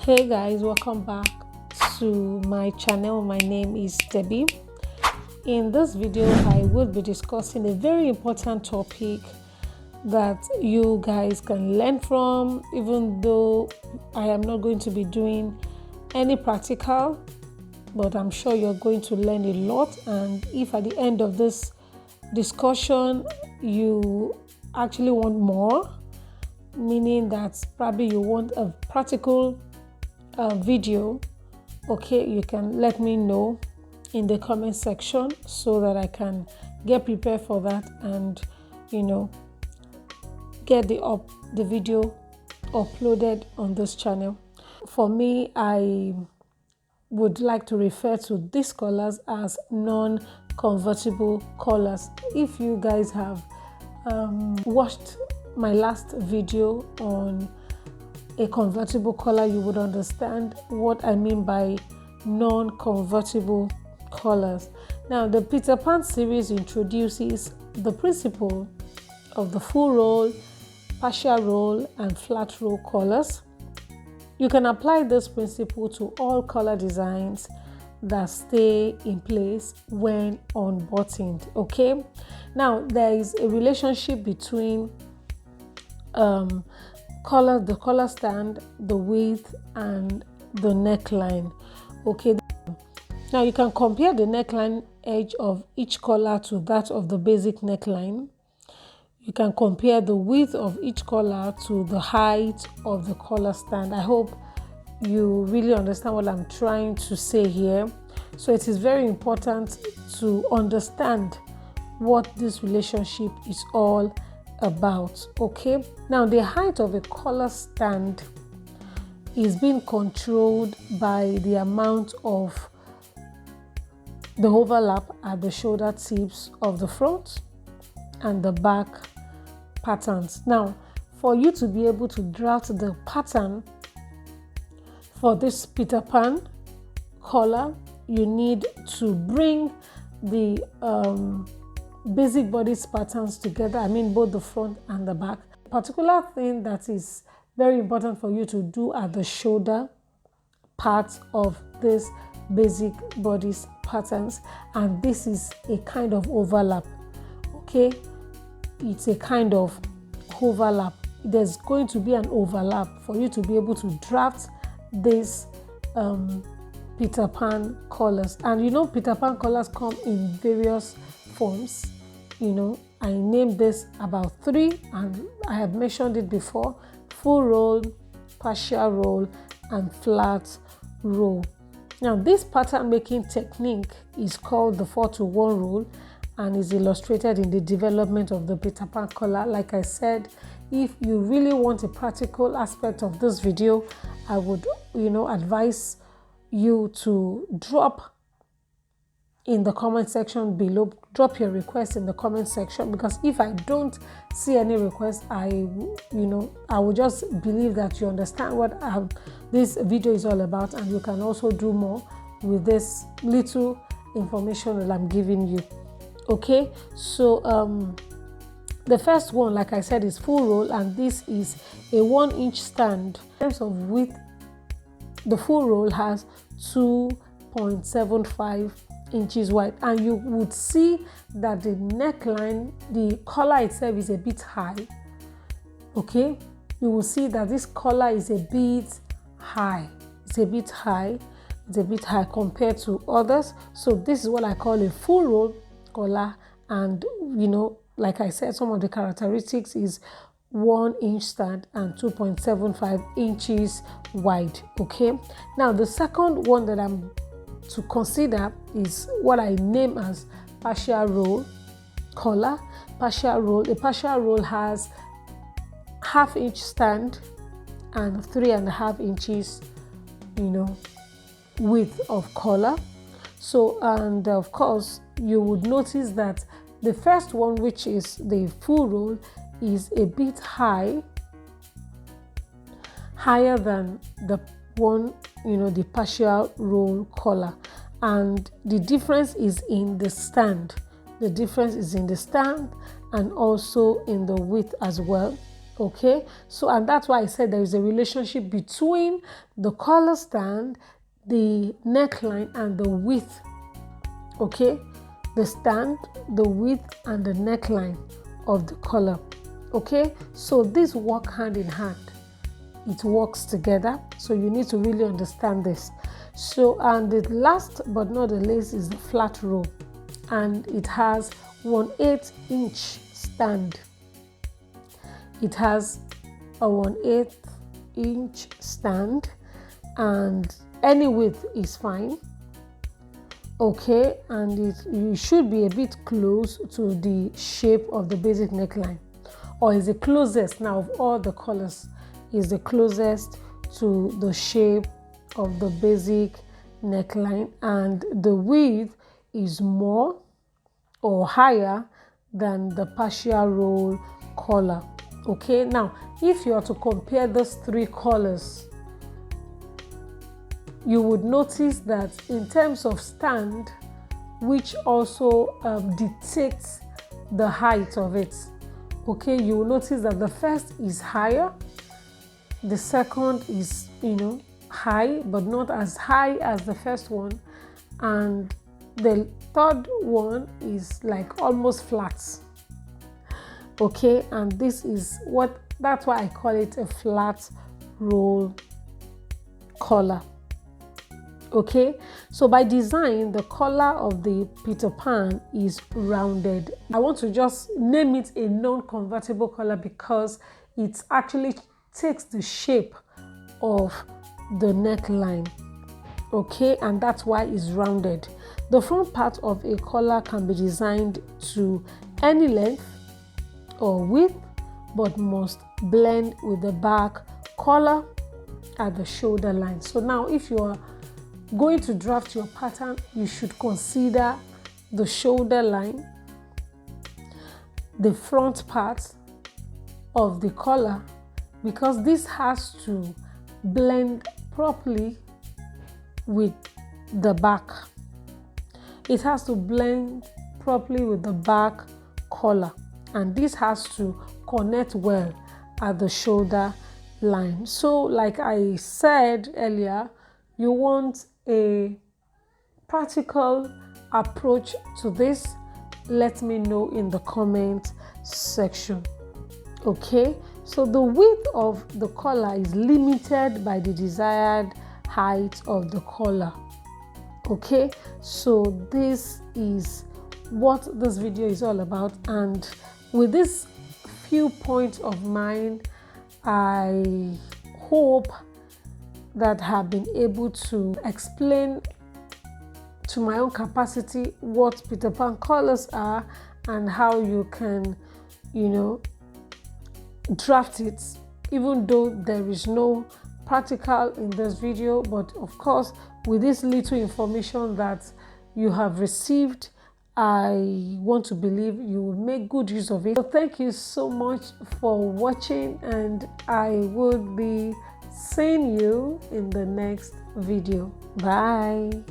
Hey guys, welcome back to my channel. My name is Debbie. In this video I will be discussing a very important topic that you guys can learn from, even though I am not going to be doing any practical, but I'm sure you're going to learn a lot. And if at the end of this discussion you actually want more, meaning that probably you want a practical video, okay, you can let me know in the comment section so that I can get prepared for that and get the video uploaded on this channel. For me, I would like to refer to these colors as non-convertible colors. If you guys have watched my last video on a convertible color, you would understand what I mean by non-convertible colors. Now, the Peter Pan series introduces the principle of the full roll, partial roll, and flat roll colors. You can apply this principle to all color designs that stay in place when unbuttoned. Okay, now there is a relationship between the color stand, the width, and the neckline. Okay, now you can compare the neckline edge of each color to that of the basic neckline. You can compare the width of each color to the height of the collar stand. I hope you really understand what I'm trying to say here. So it is very important to understand what this relationship is all about. Okay, now the height of a collar stand is being controlled by the amount of the overlap at the shoulder tips of the front and the back patterns. Now, for you to be able to draft the pattern for this Peter Pan collar, you need to bring the basic bodice patterns together. I mean both the front and the back. A particular thing that is very important for you to do at the shoulder part of this basic bodice patterns, and this is a kind of overlap. Okay, it's a kind of overlap. There's going to be an overlap for you to be able to draft this Peter Pan colors. And Peter Pan colors come in various forms. I named this about 3, and I have mentioned it before: full roll, partial roll, and flat roll. Now, this pattern making technique is called the 4-to-1 rule and is illustrated in the development of the Peter Pan collar. Like I said, if you really want a practical aspect of this video, I would advise you to drop in the comment section below. Drop your request in the comment section, because if I don't see any requests, I will just believe that you understand what this video is all about, and you can also do more with this little information that I'm giving you. Okay, so the first one, like I said, is full roll, and this is a 1-inch stand. In terms of width, the full roll has 2.75 inches wide, and you would see that the neckline, the collar itself, is a bit high. Okay, you will see that this collar is a bit high. It's a bit high compared to others. So this is what I call a full roll collar, and like I said, some of the characteristics is 1-inch stand and 2.75 inches wide. Okay, now the second one that I'm to consider is what I name as partial roll collar. Partial roll. A partial roll has 1/2-inch stand and 3.5 inches, width of collar. So, and of course, you would notice that the first one, which is the full roll, is a bit higher than the one, the partial roll collar, and the difference is in the stand. The difference is in the stand and also in the width as well. Okay, so and that's why I said there is a relationship between the collar stand, the neckline, and the width. Okay, the stand, the width, and the neckline of the collar. Okay, so these work hand in hand. It works together, so you need to really understand this. So, and the last but not the least is the flat roll, and it has 1/8 inch stand. It has a 1/8 inch stand, and any width is fine. Okay, and you should be a bit close to the shape of the basic neckline, or is the closest now of all the colors, is the closest to the shape of the basic neckline, and the width is more or higher than the partial roll collar. Okay, now if you are to compare those three colors, you would notice that in terms of stand, which also dictates the height of it. Okay, you will notice that the first is higher, the second is, high, but not as high as the first one, and the third one is like almost flat. Okay, and this is that's why I call it a flat roll collar. Okay, so by design, the collar of the Peter Pan is rounded. I want to just name it a non-convertible collar because it actually takes the shape of the neckline. Okay, and that's why it's rounded. The front part of a collar can be designed to any length or width, but must blend with the back collar at the shoulder line. So now if you are going to draft your pattern, you should consider the shoulder line, the front part of the collar, because this has to blend properly with the back. It has to blend properly with the back collar, and this has to connect well at the shoulder line. So like I said earlier, you want a practical approach to this. Let me know in the comment section. Okay, so the width of the collar is limited by the desired height of the collar. Okay, so this is what this video is all about, and with this few points of mine, I hope that have been able to explain to my own capacity what Peter Pan colors are and how you can, draft it, even though there is no practical in this video. But of course, with this little information that you have received, I want to believe you will make good use of it. So thank you so much for watching, and I will be seeing you in the next video. Bye.